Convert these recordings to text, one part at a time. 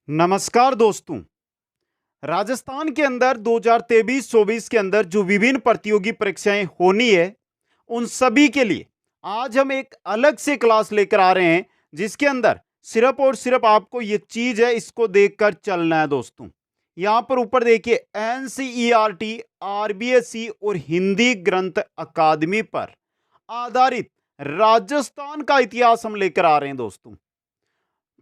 नमस्कार दोस्तों। राजस्थान के अंदर 2023-24 के अंदर जो विभिन्न प्रतियोगी परीक्षाएं होनी है, उन सभी के लिए आज हम एक अलग से क्लास लेकर आ रहे हैं, जिसके अंदर सिर्फ और सिर्फ आपको ये चीज है, इसको देखकर चलना है दोस्तों। यहां पर ऊपर देखिए, एनसीईआरटी, आरबीएसई और हिंदी ग्रंथ अकादमी पर आधारित राजस्थान का इतिहास हम लेकर आ रहे हैं दोस्तों।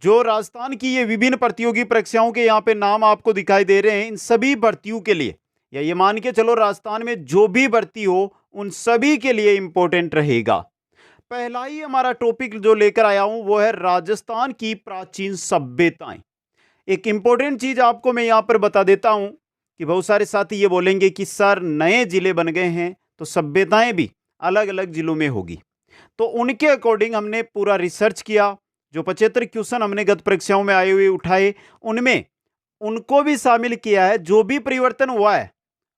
जो राजस्थान की ये विभिन्न प्रतियोगी परीक्षाओं के यहाँ पे नाम आपको दिखाई दे रहे हैं, इन सभी भर्तियों के लिए, या ये मान के चलो राजस्थान में जो भी भर्ती हो उन सभी के लिए इंपॉर्टेंट रहेगा। पहला ही हमारा टॉपिक जो लेकर आया हूं वो है राजस्थान की प्राचीन सभ्यताएं। एक इंपॉर्टेंट चीज आपको मैं यहां पर बता देता हूं कि बहुत सारे साथी ये बोलेंगे कि सर नए जिले बन गए हैं तो सभ्यताएं भी अलग अलग जिलों में होगी। तो उनके अकॉर्डिंग हमने पूरा रिसर्च किया। जो 75 क्वेश्चन हमने गत परीक्षाओं में आए हुए उठाए, उनमें उनको भी शामिल किया है जो भी परिवर्तन हुआ है।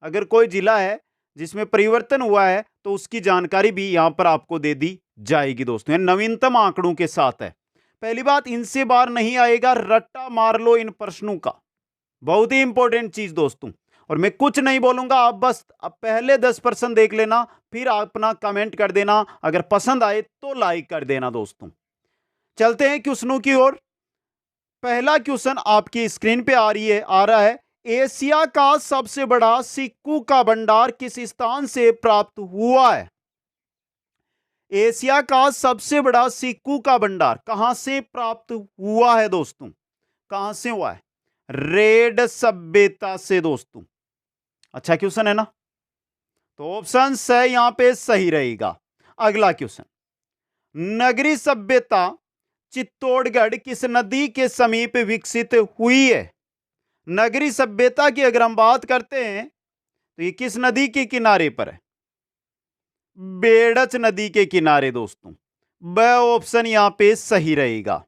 अगर कोई जिला है जिसमें परिवर्तन हुआ है तो उसकी जानकारी भी यहां पर आपको दे दी जाएगी दोस्तों। नवीनतम आंकड़ों के साथ है। पहली बात, इनसे बाहर नहीं आएगा, रट्टा मार लो इन प्रश्नों का। बहुत ही इंपॉर्टेंट चीज दोस्तों। और मैं कुछ नहीं बोलूंगा, आप बस अब पहले 10% देख लेना, फिर अपना कमेंट कर देना। अगर पसंद आए तो लाइक कर देना दोस्तों। चलते हैं क्वेश्चनों की ओर। पहला क्वेश्चन आपकी स्क्रीन पे आ रहा है। एशिया का सबसे बड़ा सिक्कों का भंडार किस स्थान से प्राप्त हुआ है? एशिया का सबसे बड़ा सिक्कों का भंडार कहां से प्राप्त हुआ है दोस्तों? कहां से हुआ है? रेड सभ्यता से दोस्तों। अच्छा क्वेश्चन है ना, तो ऑप्शन है यहां पे सही रहेगा। अगला क्वेश्चन, नगरी सभ्यता चित्तौड़गढ़ किस नदी के समीप विकसित हुई है? नगरी सभ्यता की अगर हम बात करते हैं तो ये किस नदी के किनारे पर है? बेड़च नदी के किनारे दोस्तों। ब ऑप्शन यहां पे सही रहेगा।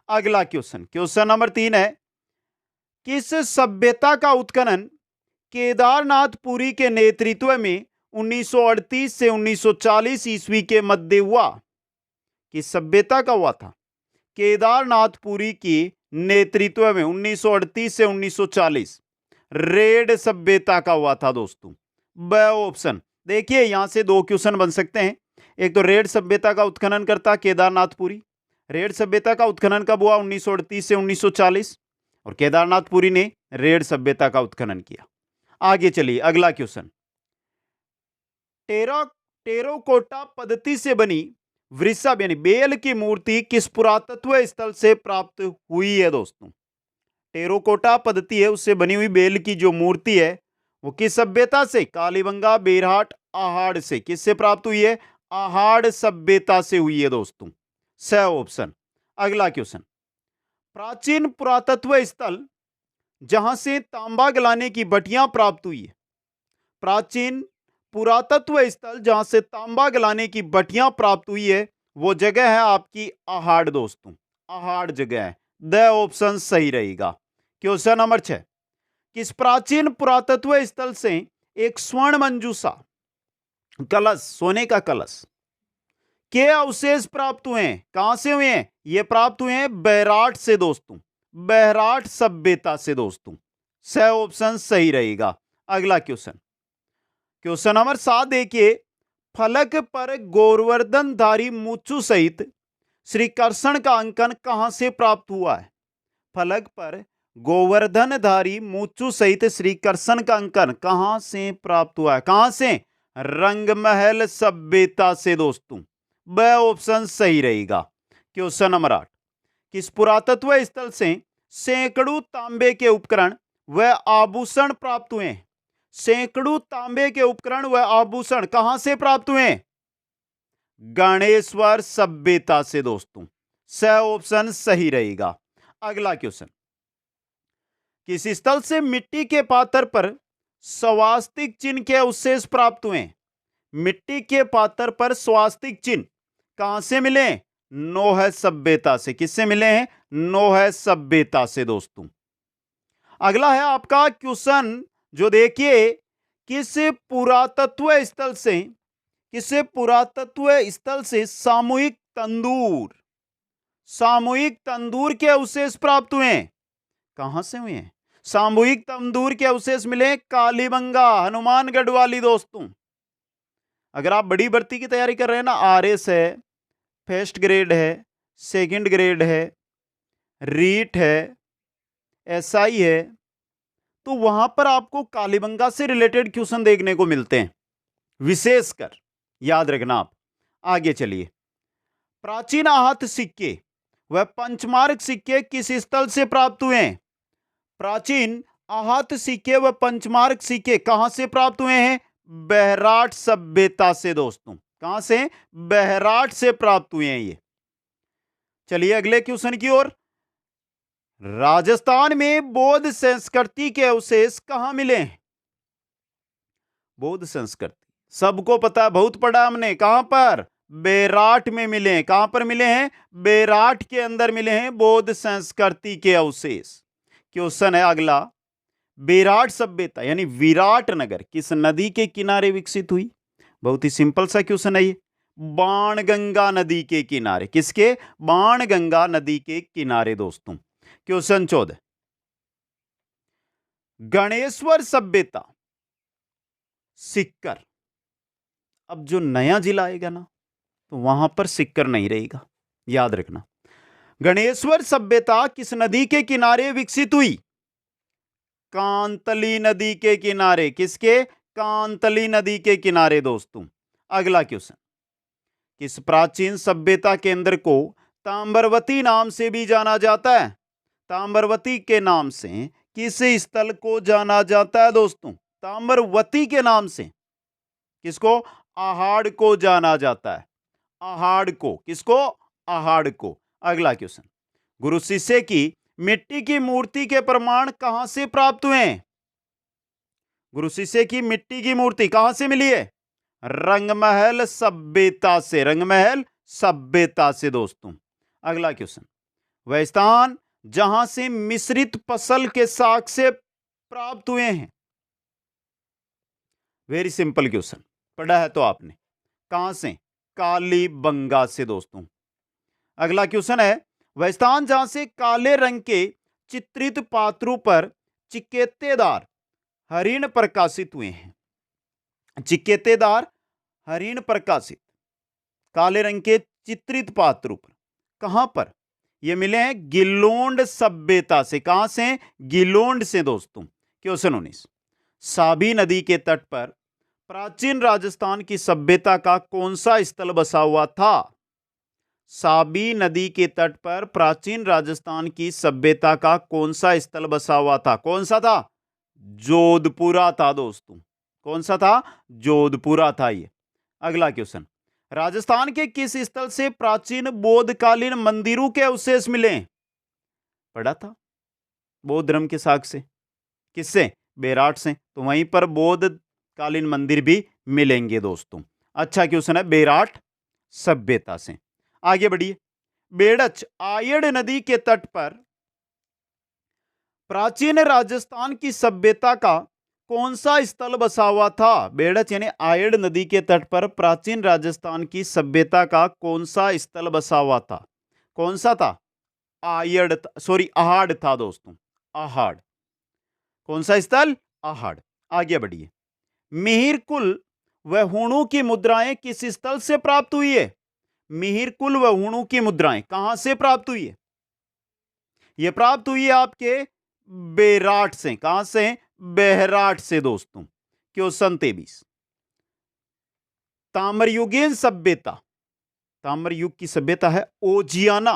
अगला क्वेश्चन, क्वेश्चन नंबर 3 है। किस सभ्यता का उत्खनन केदारनाथ पुरी के नेतृत्व में 1938 से 1940 ईस्वी के मध्य हुआ? किस सभ्यता का हुआ था? केदारनाथ पुरी की नेतृत्व में 1938 से 1940 रेड सभ्यता का हुआ था दोस्तों। ब ऑप्शन। देखिए यहां से दो क्वेश्चन बन सकते हैं। एक तो रेड सभ्यता का उत्खनन करता केदारनाथ पुरी। रेड सभ्यता का उत्खनन कब हुआ? 1938 से 1940। और केदारनाथ पुरी ने रेड सभ्यता का उत्खनन किया। आगे चलिए, अगला क्वेश्चन। टेराकोटा पद्धति से बनी वृषभ यानी बेल की मूर्ति किस पुरातत्व स्थल से प्राप्त हुई है दोस्तों? टेराकोटा पद्धति है, उससे बनी हुई बेल की जो मूर्ति है वो किस सभ्यता से? कालीबंगा, बेरहाट, आहाड़ से। किससे प्राप्त हुई है? आहाड़ सभ्यता से हुई है दोस्तों। स ऑप्शन। अगला क्वेश्चन, प्राचीन पुरातत्व स्थल जहां से तांबा गलाने की भट्टियां प्राप्त हुई है। प्राचीन पुरातत्व स्थल जहां से तांबा गलाने की भट्टियां प्राप्त हुई है वो जगह है आपकी आहाड़ दोस्तों। आहाड़ जगह है। द ऑप्शन सही रहेगा। क्वेश्चन नंबर 6, किस प्राचीन पुरातत्व स्थल से एक स्वर्ण मंजूषा कलश, सोने का कलश के अवशेष प्राप्त हुए हैं? कहां से हुए हैं? ये प्राप्त हुए हैं बैराट से दोस्तों। बैराट सभ्यता से दोस्तों। स ऑप्शन सही रहेगा। अगला क्वेश्चन, क्वेश्चन नंबर 7 देखिए। फलक पर गोवर्धनधारी मूछू सहित श्री कृष्ण का अंकन कहां से प्राप्त हुआ है? फलक पर गोवर्धनधारी मूछू सहित श्री कृष्ण का अंकन कहां से प्राप्त हुआ है? कहां से? रंगमहल सभ्यता से दोस्तों। ब ऑप्शन सही रहेगा। क्वेश्चन नंबर 8, किस पुरातत्व स्थल से सैकड़ों तांबे के उपकरण व आभूषण प्राप्त हुए? सैकड़ों तांबे के उपकरण व आभूषण कहां से प्राप्त हुए? गणेश्वर सभ्यता से दोस्तों। स ऑप्शन सही रहेगा। अगला क्वेश्चन, किस स्थल से मिट्टी के पात्र पर स्वास्तिक चिन्ह के अवशेष प्राप्त हुए? मिट्टी के पात्र पर स्वास्तिक चिन्ह कहां से मिले? नोह सभ्यता से। किससे मिले हैं? नोह सभ्यता से दोस्तों। अगला है आपका क्वेश्चन जो देखिए, किस पुरातत्व स्थल से सामूहिक तंदूर के अवशेष प्राप्त हुए? कहां से हुए हैं? सामूहिक तंदूर के अवशेष मिले कालीबंगा, हनुमानगढ़ वाली दोस्तों। अगर आप बड़ी भर्ती की तैयारी कर रहे हैं ना, आरएस है, फर्स्ट ग्रेड है, सेकंड ग्रेड है, रीट है, एसआई है, तो वहां पर आपको कालीबंगा से रिलेटेड क्वेश्चन देखने को मिलते हैं, विशेषकर याद रखना आप। आगे चलिए। प्राचीन आहत सिक्के व पंचमार्क सिक्के किस स्थल से प्राप्त हुए हैं? प्राचीन आहत सिक्के व पंचमार्क सिक्के कहां से प्राप्त हुए हैं? बहराट सभ्यता से दोस्तों। कहां से? बहराट से प्राप्त हुए हैं ये। चलिए अगले क्वेश्चन की ओर। राजस्थान में बौद्ध संस्कृति के अवशेष कहां मिले हैं? बौद्ध संस्कृति सबको पता है, बहुत पढ़ा हमने। कहां पर? बेराट में मिले हैं। कहां पर मिले हैं? बेराट के अंदर मिले हैं बौद्ध संस्कृति के अवशेष। क्वेश्चन है अगला, बेराट सभ्यता यानी विराट नगर किस नदी के किनारे विकसित हुई? बहुत ही सिंपल सा क्वेश्चन है ये। बाणगंगा नदी के किनारे। किसके? बाणगंगा नदी के किनारे दोस्तों। क्वेश्चन 14, गणेश्वर सभ्यता सिक्कर। अब जो नया जिला आएगा ना, तो वहां पर सिक्कर नहीं रहेगा, याद रखना। गणेश्वर सभ्यता किस नदी के किनारे विकसित हुई? कांतली नदी के किनारे। किसके? कांतली नदी के किनारे दोस्तों। अगला क्वेश्चन, किस प्राचीन सभ्यता केंद्र को ताम्रवती नाम से भी जाना जाता है? ताम्रवती के नाम से किस स्थल को जाना जाता है दोस्तों? ताम्रवती के नाम से किसको? आहाड़ को जाना जाता है। आहाड़ को। किसको? आहाड़ को। अगला क्वेश्चन, गुरु शिष्य की मिट्टी की मूर्ति के प्रमाण कहां से प्राप्त हुए हैं? गुरु शिष्य की मिट्टी की मूर्ति कहां से मिली है? रंगमहल सभ्यता से। रंगमहल सभ्यता से दोस्तों। अगला क्वेश्चन, वह स्थान जहां से मिश्रित फसल के साग से प्राप्त हुए हैं? वेरी सिंपल क्वेश्चन, पढ़ा है तो आपने। कहां से? कालीबंगा से दोस्तों। अगला क्वेश्चन है, वह स्थान जहां से काले रंग के चित्रित पात्रों पर चिकेतेदार हरिण प्रकाशित हुए हैं। चिकेतेदार हरिण प्रकाशित काले रंग के चित्रित पात्रों पर कहां पर? ये मिले हैं गिलोंड सभ्यता से। कहां से? गिलोंड से दोस्तों। क्वेश्चन 19, साबी नदी के तट पर प्राचीन राजस्थान की सभ्यता का कौन सा स्थल बसा हुआ था? साबी नदी के तट पर प्राचीन राजस्थान की सभ्यता का कौन सा स्थल बसा हुआ था? कौन सा था? जोधपुरा था दोस्तों। कौन सा था? जोधपुरा था ये। अगला क्वेश्चन, राजस्थान के किस स्थल से प्राचीन बौद्धकालीन मंदिरों के अवशेष मिले? पढ़ा था, बौद्ध धर्म के साक्ष्य से। किससे? बेराट से। तो वहीं पर बौद्ध कालीन मंदिर भी मिलेंगे दोस्तों। अच्छा क्वेश्चन है, बेराट सभ्यता से। आगे बढ़िए। बेड़च आयड़ नदी के तट पर प्राचीन राजस्थान की सभ्यता का कौन सा स्थल बसा हुआ था? बेड़च यानी आयड़ नदी के तट पर प्राचीन राजस्थान की सभ्यता का कौन सा स्थल बसा हुआ था? कौन सा था? आयड़, सॉरी आहाड़ था दोस्तों। आहाड़। कौन सा स्थल? आहाड़। आगे बढ़िए। मिहिर कुल व हुणों की मुद्राएं किस स्थल से प्राप्त हुई है? मिहिर कुल व हुणों की मुद्राएं कहां से प्राप्त हुई है? यह प्राप्त हुई है आपके बेराट से। कहां से? बहराट से दोस्तों। क्वेश्चन 23, ताम्रयुगीन सभ्यता, ताम्रयुग की सभ्यता है ओजियाना।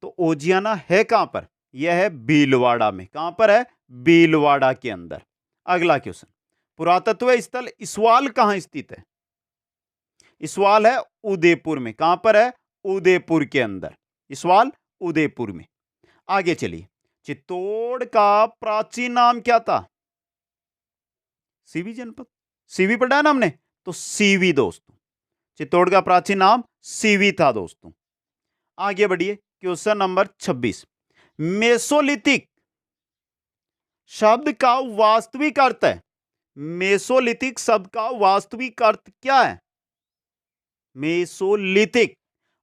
तो ओजियाना है कहां पर? यह है भीलवाड़ा में। कहां पर है? भीलवाड़ा के अंदर। अगला क्वेश्चन, पुरातत्व स्थल इसवाल कहां स्थित है? इसवाल है उदयपुर में। कहां पर है? उदयपुर के अंदर। इसवाल उदयपुर में। आगे चलिए। चित्तौड़ का प्राचीन नाम क्या था? सीवी जनपद। सीवी पढ़ा है ना हमने, तो सीवी दोस्तों। चित्तौड़ का प्राचीन नाम सीवी था दोस्तों। आगे बढ़िए। क्वेश्चन नंबर 26, मेसोलिथिक शब्द का वास्तविक अर्थ है? मेसोलिथिक शब्द का वास्तविक अर्थ क्या है? मेसोलिथिक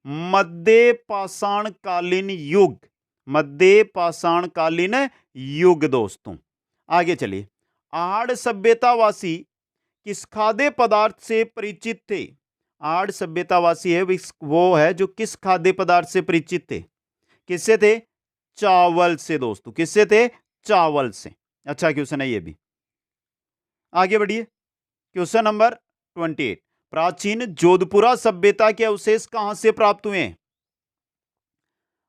मध्य पाषाण कालीन युग। मध्य पाषाण कालीन युग दोस्तों। आगे चलिए, आड़ सभ्यतावासी किस खाद्य पदार्थ से परिचित थे? आड़ सभ्यतावासी है वो है जो किस खाद्य पदार्थ से परिचित थे? किससे थे? चावल से दोस्तों। किससे थे? चावल से। अच्छा क्वेश्चन है ये भी। आगे बढ़िए, क्वेश्चन नंबर 28, प्राचीन जोधपुरा सभ्यता के अवशेष कहां से प्राप्त हुए हैं?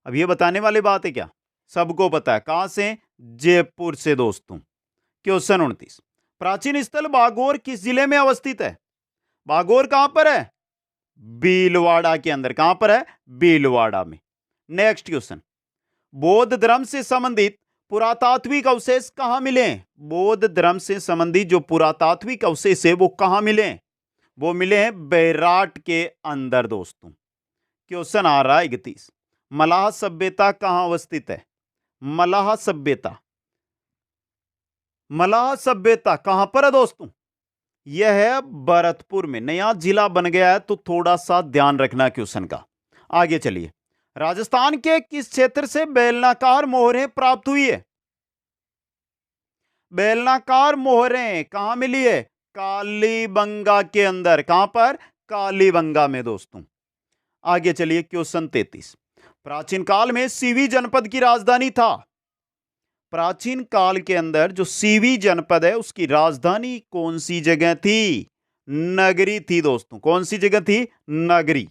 अब ये बताने वाली बात है क्या? सबको पता है कहां से? जयपुर से दोस्तों। क्वेश्चन 29, प्राचीन स्थल बागोर किस जिले में अवस्थित है? बागोर कहां पर है? भीलवाड़ा के अंदर। कहां पर है? भीलवाड़ा में। नेक्स्ट क्वेश्चन, बौद्ध धर्म से संबंधित पुरातात्विक अवशेष कहां मिले? बौद्ध धर्म से संबंधित जो पुरातात्विक अवशेष है वो कहां मिले? वो मिले हैं बैराट के अंदर दोस्तों। क्वेश्चन आ रहा है 31, मलाह सभ्यता कहां अवस्थित है? मलाह सभ्यता, मलाह सभ्यता कहां पर है दोस्तों? यह है भरतपुर में। नया जिला बन गया है तो थोड़ा सा ध्यान रखना क्वेश्चन का। आगे चलिए, राजस्थान के किस क्षेत्र से बेलनाकार मोहरें प्राप्त हुई है? बेलनाकार मोहरें कहां मिली है? कालीबंगा के अंदर। कहां पर? कालीबंगा में दोस्तों। आगे चलिए, क्वेश्चन 33, प्राचीन काल में सीवी जनपद की राजधानी था। प्राचीन काल के अंदर जो सीवी जनपद है उसकी राजधानी कौन सी जगह थी? नगरी थी दोस्तों। कौन सी जगह थी? नगरी।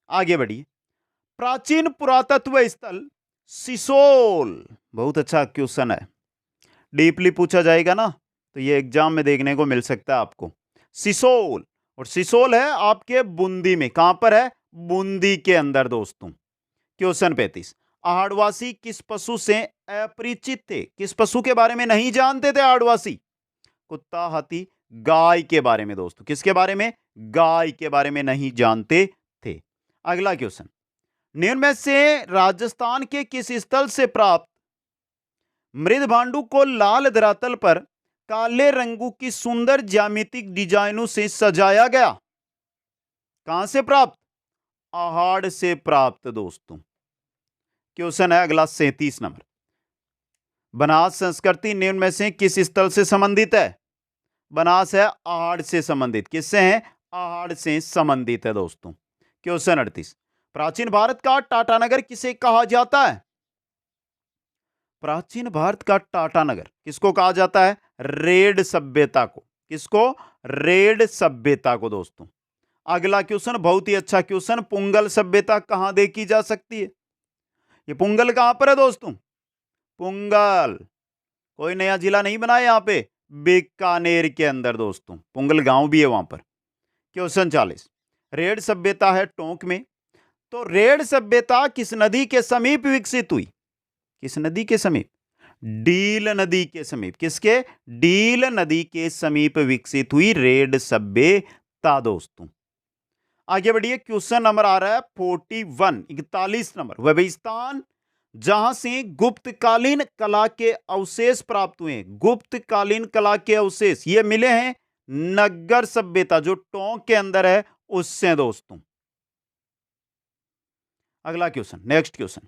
आगे बढ़िए, प्राचीन पुरातत्व स्थल सिसोल। बहुत अच्छा क्वेश्चन है, डीपली पूछा जाएगा ना तो ये एग्जाम में देखने को मिल सकता है आपको। सिसोल, और सिसोल है आपके बूंदी में। कहां पर है? बूंदी के अंदर दोस्तों। क्वेश्चन 35, आहड़वासी किस पशु से अपरिचित थे? किस पशु के बारे में नहीं जानते थे आहड़वासी? कुत्ता, हाथी, गाय के बारे में दोस्तों। किसके बारे में? गाय के बारे में नहीं जानते थे। अगला क्वेश्चन, निम्न में से राजस्थान के किस स्थल से प्राप्त मृद भांडू को लाल धरातल पर काले रंगों की सुंदर ज्यामितिक डिजाइनों से सजाया गया? कहां से प्राप्त? आहड़ से प्राप्त दोस्तों। क्वेश्चन है अगला 37 नंबर, बनास संस्कृति निम्न में से किस स्थल से संबंधित है? बनास है आहड़ से संबंधित। किससे है? आहड़ से संबंधित है दोस्तों। क्वेश्चन 38, प्राचीन भारत का टाटानगर किसे कहा जाता है? प्राचीन भारत का टाटानगर किसको कहा जाता है? रेड सभ्यता को। किसको? रेड सभ्यता को दोस्तों। अगला क्वेश्चन बहुत ही अच्छा क्वेश्चन, पुंगल सभ्यता कहां देखी जा सकती है? ये पुंगल कहां पर है दोस्तों? पुंगल कोई नया जिला नहीं बना है यहां पे, बीकानेर के अंदर दोस्तों। पुंगल गांव भी है वहां पर। क्वेश्चन 40, रेड सभ्यता है टोंक में, तो रेड सभ्यता किस नदी के समीप विकसित हुई? किस नदी के समीप? डील नदी के समीप। किसके? डील नदी के समीप विकसित हुई रेड सभ्यता दोस्तों। आगे बढ़िए, क्वेश्चन नंबर आ रहा है 41, 41 नंबर, वह स्थान जहां से गुप्तकालीन कला के अवशेष प्राप्त हुए। गुप्तकालीन कला के अवशेष ये मिले हैं नग्गर सभ्यता जो टोंक के अंदर है उससे दोस्तों। अगला question, next question,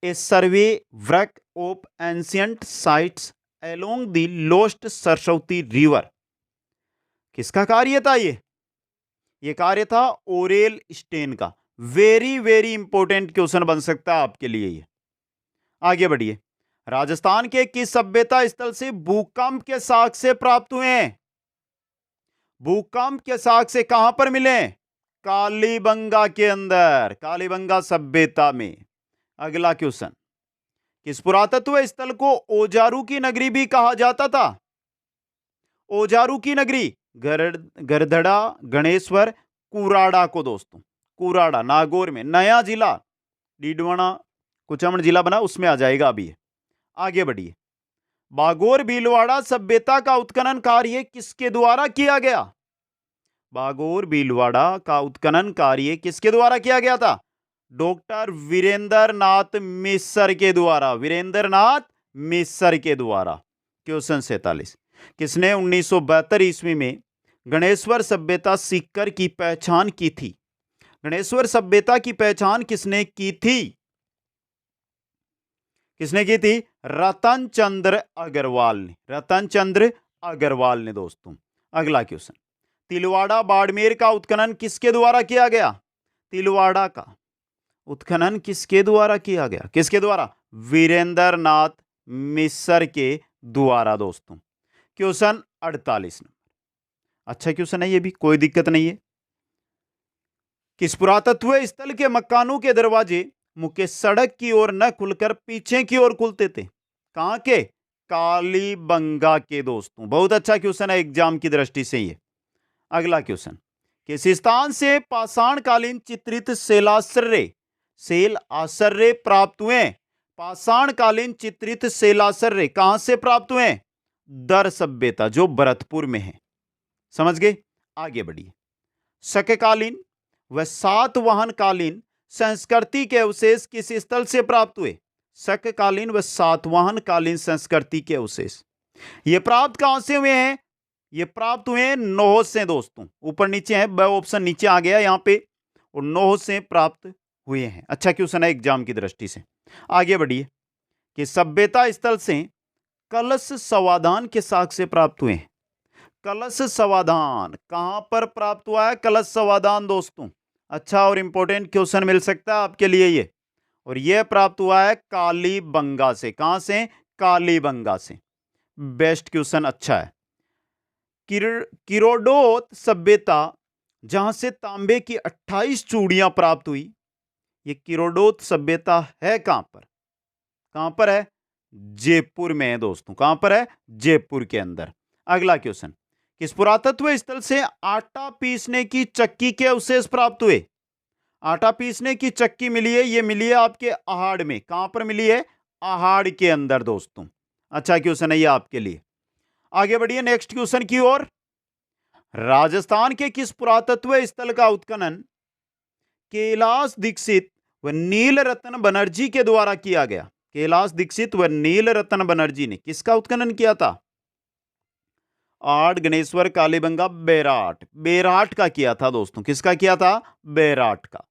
A survey work of ancient sites along the lost Saraswati river किसका कार्य था? ये कार्य था ओरेल स्टेन का। वेरी वेरी इंपॉर्टेंट क्वेश्चन बन सकता है आपके लिए ये। आगे बढ़िए, राजस्थान के किस सभ्यता स्थल से भूकंप के साक्ष्य प्राप्त हुए हैं? भूकंप के साक्ष्य कहां पर मिले? कालीबंगा के अंदर, कालीबंगा सभ्यता में। अगला क्वेश्चन, किस पुरातत्व स्थल को ओजारू की नगरी भी कहा जाता था? ओजारू की नगरी गरधड़ा, गणेश्वर, कुराड़ा को दोस्तों। कुराड़ा नागौर में नया जिला डीडवाना कुचामन जिला बना उसमें आ जाएगा अभी। आगे बढ़िए, बागोर भीलवाड़ा सभ्यता का उत्खनन कार्य किसके द्वारा किया गया? बागोर भीलवाड़ा का उत्खनन कार्य किसके द्वारा किया गया था? डॉक्टर वीरेंद्र नाथ मिश्र के द्वारा। वीरेंद्र नाथ मिश्र के द्वारा। क्वेश्चन 47, किसने 1972 ईस्वी में गणेश्वर सभ्यता सीकर की पहचान की थी? गणेश्वर सभ्यता की पहचान किसने की थी? किसने की थी? रतन चंद्र अग्रवाल ने, रतन चंद्र अग्रवाल ने दोस्तों। अगला क्वेश्चन, तिलवाड़ा बाड़मेर का उत्खनन किसके द्वारा किया गया? तिलवाड़ा का उत्खनन किसके द्वारा किया गया? किसके द्वारा? वीरेंद्र नाथ मिश्र के द्वारा दोस्तों। क्वेश्चन 48 नंबर, अच्छा क्वेश्चन है ये भी, कोई दिक्कत नहीं है। किस पुरातत्व स्थल के मकानों के दरवाजे मुख्य सड़क की ओर न खुलकर पीछे की ओर खुलते थे? कहां के? कालीबंगा के दोस्तों। बहुत अच्छा क्वेश्चन है एग्जाम की दृष्टि से ये। अगला क्वेश्चन, किस स्थान से पाषाण कालीन चित्रित शैलाश्रय प्राप्त हुए? पाषाण कालीन चित्रित शैलाश्रय कहां से प्राप्त हुए? दर सभ्यता, जो भरतपुर में है। समझ गए? आगे बढ़िए। शककालीन व सातवाहन कालीन संस्कृति के अवशेष किस स्थल से प्राप्त हुए? शककालीन व सातवाहन कालीन संस्कृति के अवशेष ये प्राप्त कहां से हुए हैं? ये प्राप्त हुए नौह से दोस्तों। ऊपर नीचे है, ब ऑप्शन नीचे आ गया यहां पे, और नौह से प्राप्त हुए हैं। अच्छा क्वेश्चन है एग्जाम की दृष्टि से। आगे बढ़िए, कि सभ्यता स्थल से कलश समाधान के साक्ष्य से प्राप्त हुए हैं। कलश समाधान कहां पर प्राप्त हुआ है? कलश समाधान दोस्तों। अच्छा और इंपॉर्टेंट क्वेश्चन मिल सकता है आपके लिए ये, और यह प्राप्त हुआ है कालीबंगा से। कहां से? कालीबंगा से। बेस्ट क्वेश्चन, अच्छा है। किरोडोत सभ्यता जहां से तांबे की 28 चूड़ियां प्राप्त हुई, ये किरोडोत सभ्यता है कहां पर? कहां पर है? जयपुर में है दोस्तों। कहां पर है? जयपुर के अंदर। अगला क्वेश्चन, किस पुरातत्व स्थल से आटा पीसने की चक्की के अवशेष प्राप्त हुए? आटा पीसने की चक्की मिली है, ये मिली है आपके आहाड़ में। कहां पर मिली है? आहाड़ के अंदर दोस्तों। अच्छा क्वेश्चन है ये आपके लिए। आगे बढ़िए नेक्स्ट क्वेश्चन की ओर। राजस्थान के किस पुरातत्व स्थल का उत्खनन कैलाश दीक्षित व नीलरत्न बनर्जी के द्वारा किया गया? कैलाश दीक्षित व नीलरत्न बनर्जी ने किसका उत्खनन किया था? आठ, गणेश्वर, कालीबंगा, बेराट। बेराट का किया था दोस्तों। किसका किया था? बेराट का।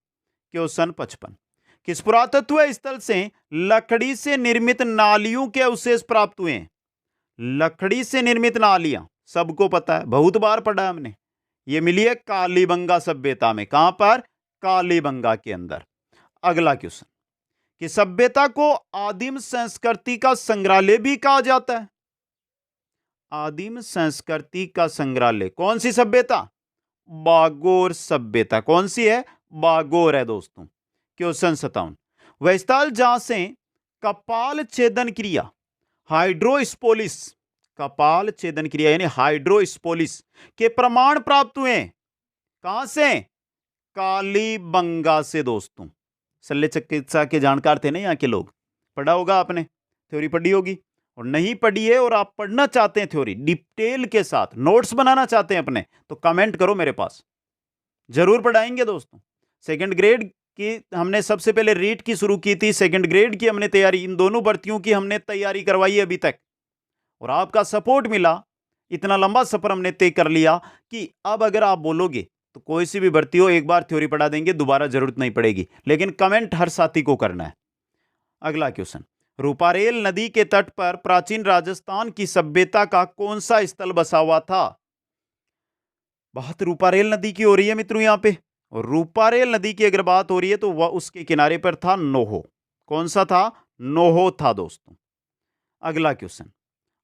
क्वेश्चन 55, किस पुरातत्व स्थल से लकड़ी से निर्मित नालियों के अवशेष प्राप्त हुए हैं? लकड़ी से निर्मित नालियां सबको पता है, बहुत बार पढ़ा है हमने। ये मिली है कालीबंगा सभ्यता में। कहां पर? कालीबंगा के अंदर। अगला क्वेश्चन, कि सभ्यता को आदिम संस्कृति का संग्रहालय भी कहा जाता है? आदिम संस्कृति का संग्रहालय कौन सी सभ्यता? बागोर सभ्यता। कौन सी है? बागोर है दोस्तों। क्वेश्चन 57, वह स्थल जहां से कपाल छेदन क्रिया हाइड्रोस्पोलिस, कपाल छेदन क्रिया यानी हाइड्रोस्पोलिस के प्रमाण प्राप्त हुए, कहां से? कालीबंगा से दोस्तों। शल्य चिकित्सा के जानकार थे ना यहाँ के लोग, पढ़ा होगा आपने, थ्योरी पढ़ी होगी। और नहीं पढ़ी है और आप पढ़ना चाहते हैं थ्योरी डिटेल के साथ, नोट्स बनाना चाहते हैं अपने, तो कमेंट करो मेरे पास, जरूर पढ़ाएंगे दोस्तों। सेकंड ग्रेड की हमने सबसे पहले रीट की शुरू की थी, सेकंड ग्रेड की हमने तैयारी, इन दोनों भर्तियों की हमने तैयारी करवाई है अभी तक, और आपका सपोर्ट मिला। इतना लंबा सफर हमने तय कर लिया कि अब अगर आप बोलोगे तो कोई सी भी भर्ती हो, एक बार थ्योरी पढ़ा देंगे, दोबारा जरूरत नहीं पड़ेगी। लेकिन कमेंट हर साथी को करना है। अगला क्वेश्चन, रूपारेल नदी के तट पर प्राचीन राजस्थान की सभ्यता का कौन सा स्थल बसा हुआ था? बात रूपारेल नदी की हो रही है मित्रों यहां पे, और रूपारेल नदी की अगर बात हो रही है तो वह उसके किनारे पर था नोहो। कौन सा था? नोहो था दोस्तों। अगला क्वेश्चन,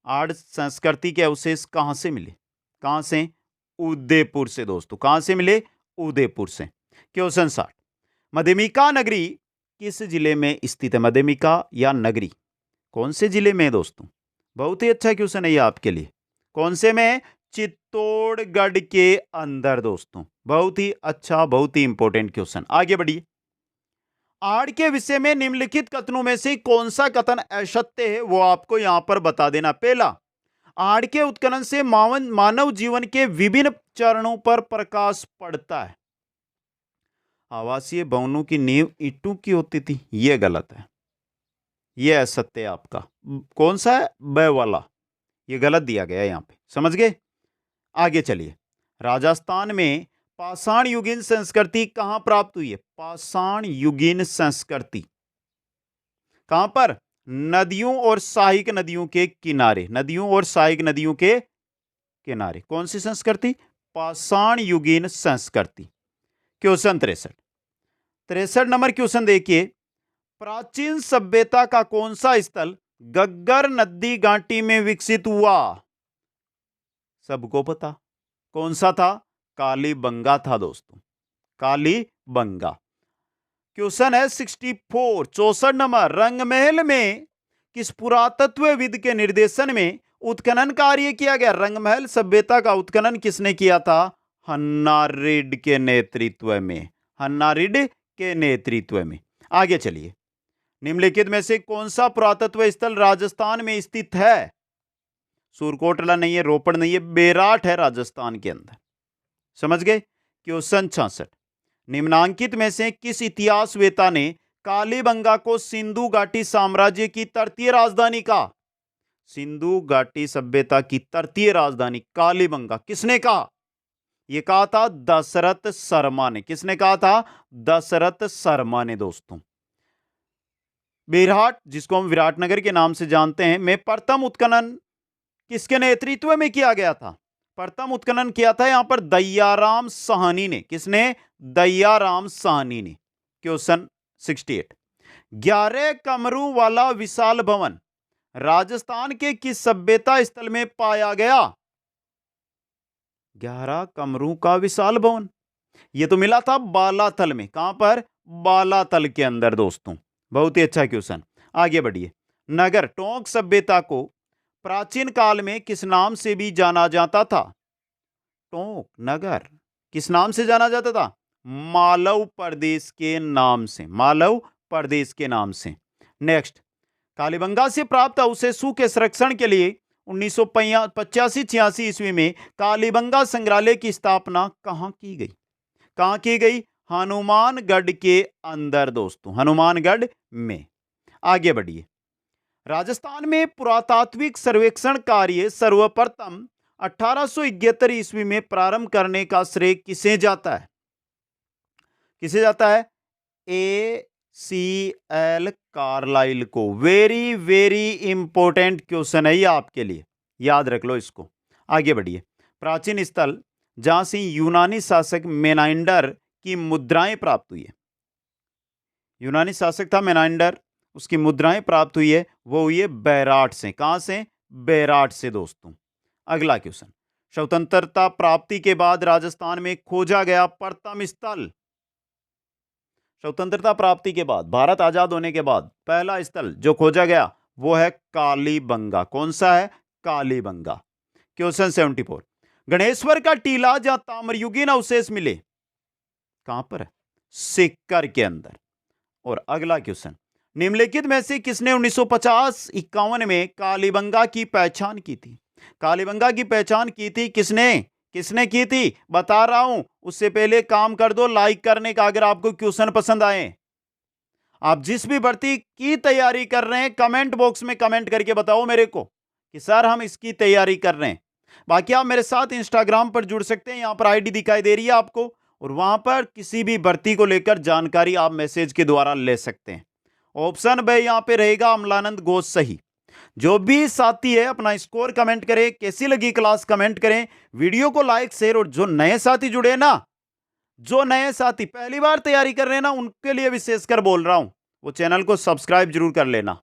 आर्य संस्कृति के अवशेष कहां से मिले? कहां से? उदयपुर से दोस्तों। कहां से मिले? उदयपुर से। क्वेश्चन 60, मध्यमिका नगरी किस जिले में स्थित है? मध्यमिका या नगरी कौन से जिले में है दोस्तों? बहुत ही अच्छा क्वेश्चन है ये आपके लिए। कौन से में? चित्तौड़गढ़ के अंदर दोस्तों। बहुत ही अच्छा, बहुत ही इंपॉर्टेंट क्वेश्चन। आगे बढ़िए। आड़ के विषय में निम्नलिखित कथनों में से कौन सा कथन असत्य है वो आपको यहां पर बता देना। पहला, आड़ के उत्खनन से मानव जीवन के विभिन्न चरणों पर प्रकाश पड़ता है। आवासीय भवनों की नींव ईंटों की होती थी, यह गलत है, यह असत्य है आपका। कौन सा है? ब वाला, यह गलत दिया गया है यहां पे। समझ गए? आगे चलिए। राजस्थान में पाषाण युगीन संस्कृति कहां प्राप्त हुई है? पाषाण युगीन संस्कृति कहां पर? नदियों और सहायक नदियों के किनारे, नदियों और सहायक नदियों के किनारे। कौन सी संस्कृति? पाषाण युगीन संस्कृति। क्वेश्चन 63 नंबर क्वेश्चन देखिए, प्राचीन सभ्यता का कौन सा स्थल गग्गर नदी घाटी में विकसित हुआ? सबको पता कौन सा था? कालीबंगा था दोस्तों, कालीबंगा। क्वेश्चन है 64 नंबर, रंगमहल में किस पुरातत्वविद के निर्देशन में उत्खनन कार्य किया गया? रंगमहल सभ्यता का उत्खनन किसने किया था? हन्ना रिड के नेतृत्व में, हन्ना रिड के नेतृत्व में। आगे चलिए, निम्नलिखित में से कौन सा पुरातत्व स्थल राजस्थान में स्थित है? सूरकोटला नहीं है, रोपड़ नहीं है, बेराट है राजस्थान के अंदर। समझ गए? क्वेश्चन 66, निम्नांकित में से किस इतिहासवेता ने कालीबंगा को सिंधु घाटी साम्राज्य की तृतीय राजधानी कहा? सिंधु घाटी सभ्यता की तृतीय राजधानी कालीबंगा किसने कहा? यह कहा था दशरथ शर्मा ने। किसने कहा था? दशरथ शर्मा ने दोस्तों। बेरहाट, जिसको हम विराटनगर के नाम से जानते हैं, में प्रथम उत्खनन किसके नेतृत्व में किया गया था? प्रथम उत्खनन किया था यहां पर दयाराम साहनी ने। किसने? दयाराम साहनी ने। क्वेश्चन 68, 11 कमरों वाला विशाल भवन राजस्थान के किस सभ्यता स्थल में पाया गया? 11 कमरों का विशाल भवन, यह तो मिला था बालातल में। कहां पर? बालातल के अंदर दोस्तों। बहुत ही अच्छा क्वेश्चन। आगे बढ़िए, नगर टोंक सभ्यता को प्राचीन काल में किस नाम से भी जाना जाता था? टोंक नगर किस नाम से जाना जाता था? मालव प्रदेश के नाम से, मालव प्रदेश के नाम से। नेक्स्ट, कालीबंगा से प्राप्त अवशेषों के संरक्षण के लिए 1985-86 ईस्वी में कालीबंगा संग्रहालय की स्थापना कहां की गई? कहां की गई? हनुमानगढ़ के अंदर दोस्तों, हनुमानगढ़ में। आगे बढ़िए, राजस्थान में पुरातात्विक सर्वेक्षण कार्य सर्वप्रथम 1871 ईस्वी में प्रारंभ करने का श्रेय किसे जाता है? किसे जाता है? ACL कार्लाइल को। वेरी वेरी इंपॉर्टेंट क्वेश्चन है ये आपके लिए, याद रख लो इसको। आगे बढ़िए, प्राचीन स्थल जहां से यूनानी शासक मेनाइंडर की मुद्राएं प्राप्त हुई है। यूनानी शासक था मेनाइंडर, उसकी मुद्राएं प्राप्त हुई है, वो हुई है बेराट से। कहां से? बेराट से दोस्तों। अगला क्वेश्चन, स्वतंत्रता प्राप्ति के बाद राजस्थान में खोजा गया प्रथम स्थल। स्वतंत्रता प्राप्ति के बाद, भारत आजाद होने के बाद पहला स्थल जो खोजा गया वो है कालीबंगा। कौन सा है? कालीबंगा। क्वेश्चन 74, गणेश्वर का टीला जहां ताम्रयुगीन अवशेष मिले, कहां पर है? सीकर के अंदर। और अगला क्वेश्चन, निम्नलिखित में से किसने 1950-51 में कालीबंगा की पहचान की थी? कालीबंगा की पहचान की थी किसने? किसने की थी? बता रहा हूं, उससे पहले काम कर दो लाइक करने का। अगर आपको क्वेश्चन पसंद आए, आप जिस भी भर्ती की तैयारी कर रहे हैं, कमेंट बॉक्स में कमेंट करके बताओ मेरे को कि सर हम इसकी तैयारी कर रहे हैं। बाकी आप मेरे साथ इंस्टाग्राम पर जुड़ सकते हैं, यहां पर आईडी दिखाई दे रही है आपको, और वहां पर किसी भी भर्ती को लेकर जानकारी आप मैसेज के द्वारा ले सकते हैं। ऑप्शन बे यहां पे रहेगा अमलानंद घोष सही। जो भी साथी है अपना स्कोर कमेंट करें, कैसी लगी क्लास कमेंट करें, वीडियो को लाइक शेयर, और जो नए साथी जुड़े ना, जो नए साथी पहली बार तैयारी कर रहे हैं ना, उनके लिए विशेषकर बोल रहा हूं, वो चैनल को सब्सक्राइब जरूर कर लेना।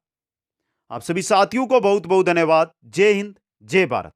आप सभी साथियों को बहुत बहुत धन्यवाद। जय हिंद, जय भारत।